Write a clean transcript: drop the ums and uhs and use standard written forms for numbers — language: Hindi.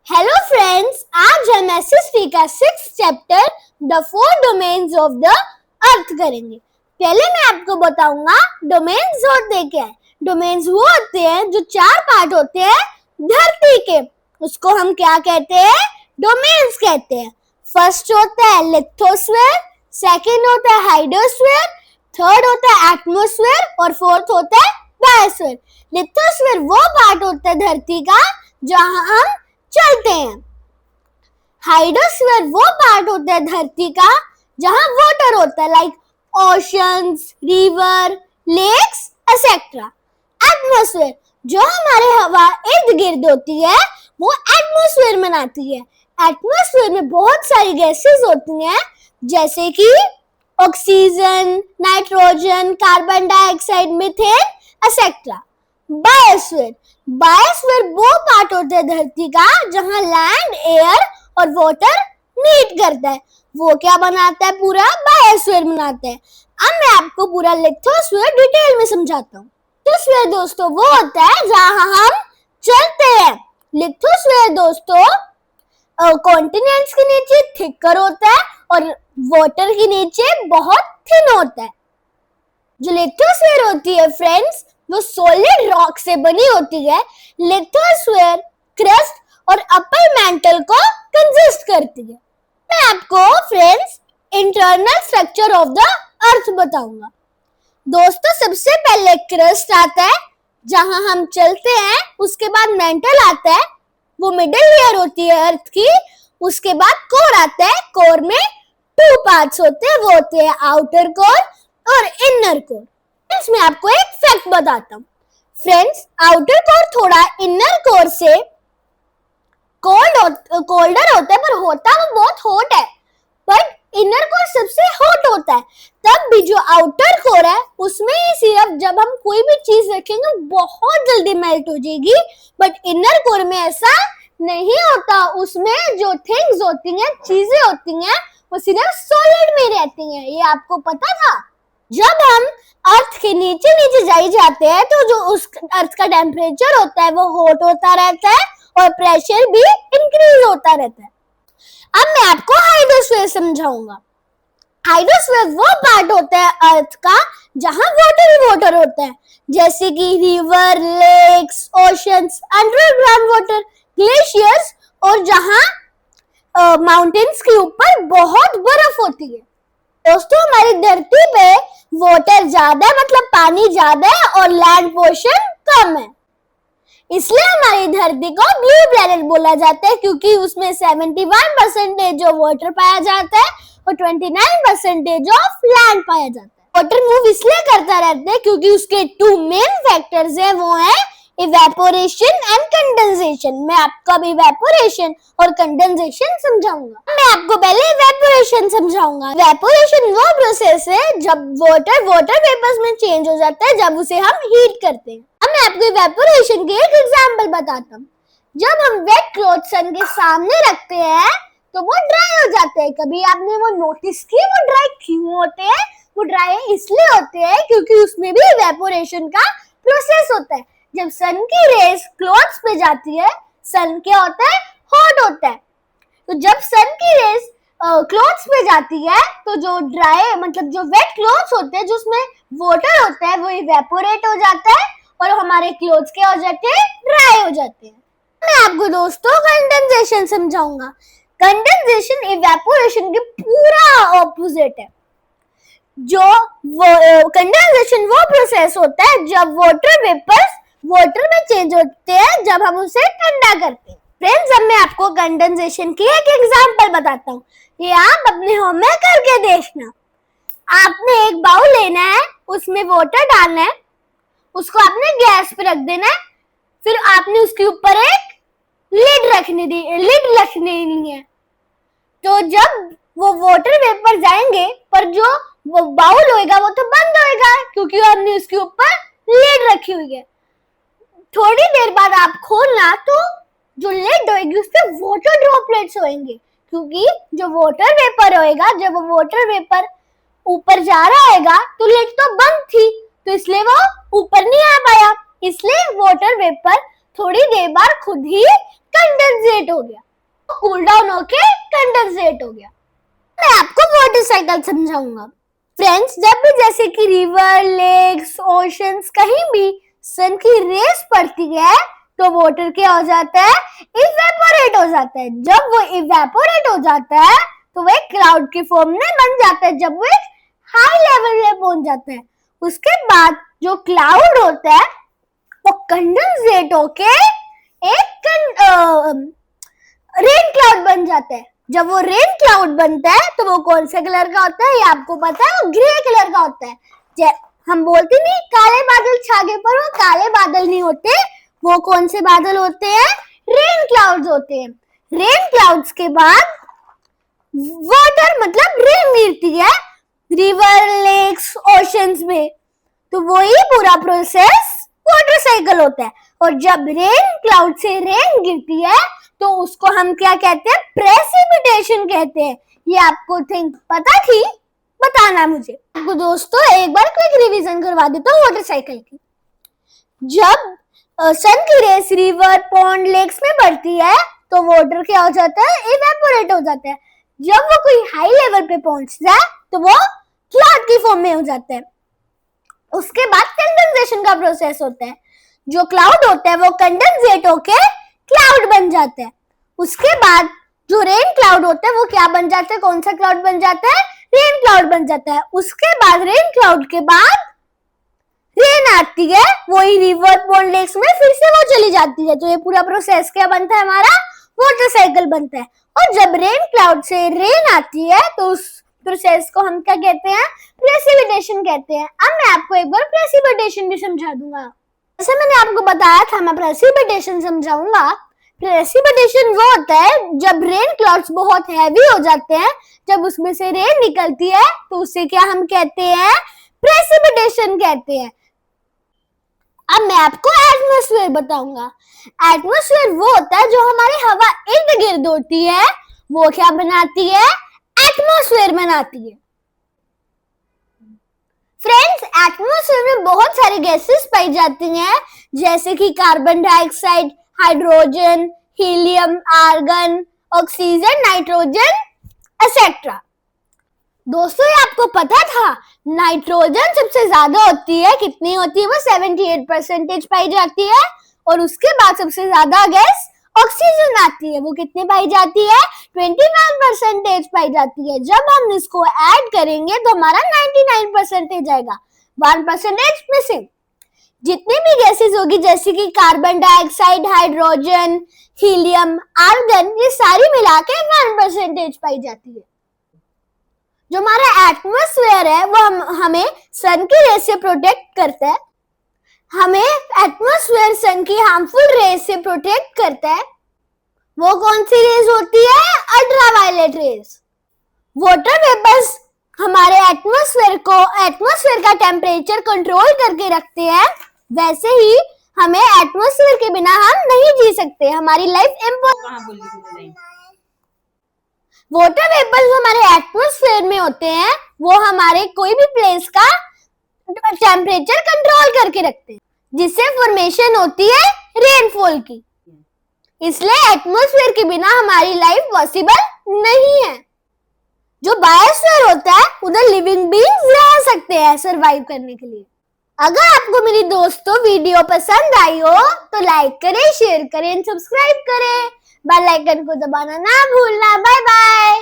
हेलो फ्रेंड्स, आज हम एसएसटी का 6th chapter the 4 domains of the earth करेंगे। पहले मैं आपको बताऊंगा डोमेन्स होते क्या है। डोमेन्स वो होते हैं जो 4 पार्ट होते हैं धरती के, उसको हम क्या कहते हैं? डोमेन्स कहते हैं। फर्स्ट होता है लिथोस्फीयर, सेकंड होता है हाइड्रोस्फीयर, थर्ड होता है एटमॉस्फेयर और फोर्थ होता है बायोस्फीयर। लिथोस्फीयर वो पार्ट होता है धरती का जहां हम चलते हैं। हाइड्रोस्फीयर वो पार्ट होता है धरती का जहां वाटर होता है, like oceans, river, lakes etcetera. Atmosphere जो हमारे हवा इर्द गिर्द होती है वो एटमॉस्फेयर में आती है। एटमॉस्फेयर में बहुत सारी गैसेस होती हैं जैसे कि oxygen, nitrogen, carbon dioxide, methane etcetera. Biosphere biosphere वो पार्ट होता है धरती का जहां लैंड, एयर और वाटर मीट करता है। वो क्या बनाता है? पूरा बायोस्फीयर बनाता है। अब मैं आपको पूरा लिथोस्फीयर डिटेल में समझाता हूँ। लिथोस्फीयर दोस्तों वो होता है जहां हम चलते हैं। लिथोस्फीयर दोस्तों कॉन्टिनेंट्स के नीचे थिकर होता है और वाटर के नीचे बहुत थिन होता है। जो लिथोस्फीयर होती है फ्रेंड्स वो सॉलिड रॉक से बनी होती है। लिथोस्फीयर क्रस्ट और अपर मैंटल को कंसिस्ट करती है। मैं आपको friends internal structure of the earth बताऊंगा। दोस्तों सबसे पहले क्रस्ट आता है जहां हम चलते हैं, उसके बाद मैंटल आता है, वो मिडिल लेयर होती है अर्थ की। उसके बाद कोर आता है, कोर में 2 पार्ट्स होते हैं, वो होते हैं आउटर कोर और इनर कोर। मैं आपको एक फैक्ट बताता हूँ फ्रेंड्स, आउटर कोर थोड़ा इनर कोर से कोल्डर होता है, पर होता वो बहुत हॉट है। बट इनर कोर सबसे हॉट होता है। तब भी जो आउटर कोर है उसमें ही सिर्फ जब हम कोई भी चीज रखेंगे बहुत जल्दी मेल्ट हो जाएगी, बट इनर कोर में ऐसा नहीं होता। उसमें जो थिंग्स होती हैं, चीजें होती हैं, वो सिर्फ सॉलिड में रहती हैं। ये आपको पता था? जब हम अर्थ के नीचे नीचे जाते हैं तो जो उस अर्थ का टेम्परेचर होता है वो हॉट होता रहता है और प्रेशर भी इंक्रीज होता रहता है। अब मैं आपको हाइड्रोस्फीयर समझाऊंगा। हाइड्रोस्फीयर वो पार्ट होता है अर्थ का जहां वाटर ही वाटर होता है, जैसे कि river, lakes, oceans, underground water, glaciers और जहां माउंटेन्स के ऊपर बहुत बर्फ होती है। दोस्तों हमारी धरती पे वाटर ज्यादा है, मतलब पानी ज्यादा है और लैंड पोर्शन कम है। इसलिए हमारी धरती को ब्लू प्लेनेट बोला जाता है, क्योंकि उसमें 71% ऑफ वाटर पाया जाता है और 29% ऑफ लैंड पाया जाता है। वाटर मूव इसलिए करता रहता है क्योंकि उसके 2 मेन फैक्टर्स हैं, वो है इवेपोरेशन एंड कंडेंसेशन। मैं आपको अब इवेपोरेशन और कंडेंसेशन समझाऊंगा। मैं आपको पहले इवेपोरेशन समझाऊंगा। इवेपोरेशन वो प्रोसेस है जब वाटर वेपर्स में चेंज हो जाता है जब उसे हम हीट करते हैं। अब मैं आपको इवेपोरेशन के एक एग्जांपल बताता हूँ। जब हम वेट क्लॉथ सन के सामने रखते हैं तो वो ड्राई हो जाते हैं। कभी आपने वो नोटिस किया वो ड्राई क्यों होते हैं? वो ड्राई इसलिए होते हैं क्योंकि उसमें भी इवेपोरेशन का प्रोसेस होता है। जब सन की रेस क्लॉथ्स पे जाती है, सन क्या होता है? हॉट होता है। तो जब सन की रेस क्लॉथ्स पे जाती है तो जो ड्राई मतलब जो वेट क्लॉथ्स होते हैं, जो उसमें वाटर होता है, वो इवेपोरेट हो जाता है और हमारे क्लॉथ्स क्या हो जाते हैं? ड्राई हो जाते हैं। मैं आपको दोस्तों कंडेंसेशन समझाऊंगा। कंडेंसेशन इवेपोरेशन के पूरा ऑपोजिट है। जो कंडेंसेशन वो प्रोसेस होता है जब वाटर वेपर्स वाटर में चेंज होते हैं जब हम उसे ठंडा करते हैं। फ्रेंड्स अब मैं आपको कंडेंसेशन की एक एग्जांपल बताता हूँ, ये आप अपने होम में करके देखना। आपने एक बाउल लेना है, उसमें वाटर डालना है, उसको आपने गैस पे रख देना है, फिर आपने उसके ऊपर एक लिड रखनी है। तो जब वो वाटर वेपर जाएंगे पर जो वो बाउल होएगा वो तो बंद होएगा क्योंकि हमने उसके ऊपर लिड रखी हुई है। थोड़ी देर बाद आप खोलना तो जो लिड होएगी उस पे वाटर ड्रॉपलेट्स होंगे, क्योंकि जो वाटर वेपर होएगा, जब वो वाटर वेपर ऊपर जा रहा होगा तो लिड तो बंद थी, तो इसलिए वो ऊपर नहीं आ पाया। इसलिए वाटर वेपर थोड़ी देर बाद खुद ही कंडेंसेट हो गया, कूल डाउन होके कंडेंसेट हो गया। मैं आपको वाटर साइकिल समझाऊंगा। फ्रेंड्स, जब भी जैसे कि रिवर, लेक्स, ओशंस, कहीं भी सन की रेस पड़ती है तो वाटर क्या हो जाता है, इवेपोरेट हो जाता है। जब वो इवेपोरेट हो जाता है तो वो एक क्लाउड की फॉर्म में बन जाता है। जब वो एक हाई लेवल में पहुंच जाता है, उसके बाद जो क्लाउड होता है वो कंडेंसेट होके एक रेन क्लाउड बन जाता है। जब वो रेन क्लाउड बनता है तो वो कौन से कलर का होता है, ये आपको पता है, वो ग्रे कलर का होता है। हम बोलते नहीं काले बादल छा गए, पर वो काले बादल नहीं होते, वो कौन से बादल होते हैं, रेन क्लाउड्स होते हैं। रेन क्लाउड्स के बाद वाटर मतलब रेन गिरती है रिवर, लेक्स, ओशंस में, तो वही पूरा प्रोसेस वाटर साइकिल होता है। और जब रेन क्लाउड से रेन गिरती है तो उसको हम क्या कहते हैं, प्रेसिपिटेशन कहते हैं। ये आपको थिंक पता थी, बताना मुझे। आपको दोस्तों एक बार क्विक रिवीजन करवा देता हूँ वाटर साइकिल की। जब सन की रेस रिवर, पॉन्ड, लेक्स में पड़ती है तो वाटर क्या हो जाता है, इवेपोरेट हो जाता है। जब वो कोई हाई लेवल पे पहुंचता है तो वो क्लाउड की फॉर्म में हो जाता है। उसके बाद कंडेंसेशन का प्रोसेस होता है। जो क्लाउड होता है वो कंडेंसेट होके क्लाउड बन जाता है। उसके बाद जो रेन क्लाउड होता है वो क्या बन जाता है, कौन सा क्लाउड बन जाता है, रेन क्लाउड बन जाता है। उसके बाद रेन क्लाउड के बाद रेन आती है, वही रिवर, पॉन्ड, लेक्स में फिर से वो चली जाती है। तो ये पूरा प्रोसेस क्या बनता है, हमारा वाटर साइकिल बनता है। और जब रेन क्लाउड से रेन आती है तो उस प्रोसेस को हम क्या कहते हैं, प्रेसिपिटेशन कहते हैं। अब मैं आपको एक बार प्रेसिपिटेशन भी समझा दूंगा। जैसे मैंने आपको बताया था, मैं प्रेसिपिटेशन समझाऊंगा। प्रेसिपिटेशन वो होता है जब रेन क्लाउड्स बहुत हैवी हो जाते हैं, जब उसमें से रेन निकलती है तो उसे क्या हम कहते हैं, प्रेसिपिटेशन कहते हैं। अब मैं आपको एटमॉस्फेयर बताऊंगा। एटमॉस्फेयर वो होता है जो हमारी हवा इर्द गिर्द होती है, वो क्या बनाती है, एटमॉस्फेयर बनाती है। फ्रेंड्स, एटमॉस्फेयर में बहुत सारी गैसेस पाई जाती हैं, जैसे कि carbon dioxide, hydrogen, helium, argon, oxygen, nitrogen etcetera. दोस्तों, ये आपको पता था नाइट्रोजन सबसे ज्यादा होती है, कितनी होती है, वो 78% पाई जाती है। और उसके बाद सबसे ज्यादा गैस ऑक्सीजन आती है, वो कितनी पाई जाती है, 29% पाई जाती है। जब हम इसको ऐड करेंगे तो हमारा 99% आएगा, 1% मिसिंग। जितनी भी गैसेस होगी जैसे कि carbon dioxide, hydrogen, helium, argon, ये सारी मिला के 1% पाई जाती है। जो हमारा एटमॉस्फेयर है वो हमें सन की रेस से प्रोटेक्ट करता है। हमें एटमॉस्फेयर सन की हार्मफुल रेस से प्रोटेक्ट करता है। वो कौन सी रेस होती है, अल्ट्रावायलेट रेस। वाटर वेपर्स हमारे एटमॉस्फेयर का टेम्परेचर कंट्रोल करके रखते हैं। वैसे ही हमें एटमॉस्फेयर के बिना हम नहीं जी सकते, हमारी लाइफ इम्पॉसिबल। वाटर वेपर्स जो हमारे एटमॉस्फेयर में होते हैं वो हमारे कोई भी प्लेस का टेम्परेचर कंट्रोल करके रखते हैं, जिससे फॉर्मेशन होती है रेनफॉल की। इसलिए एटमॉस्फेयर के बिना हमारी लाइफ पॉसिबल नहीं है। जो बायोस्फीयर होता है उधर लिविंग बीइंग्स रह सकते हैं सर्वाइव करने के लिए। अगर आपको मेरी दोस्तों वीडियो पसंद आई हो तो लाइक करें, शेयर करें, सब्सक्राइब करें, बेल आइकन को दबाना ना भूलना। Bye bye.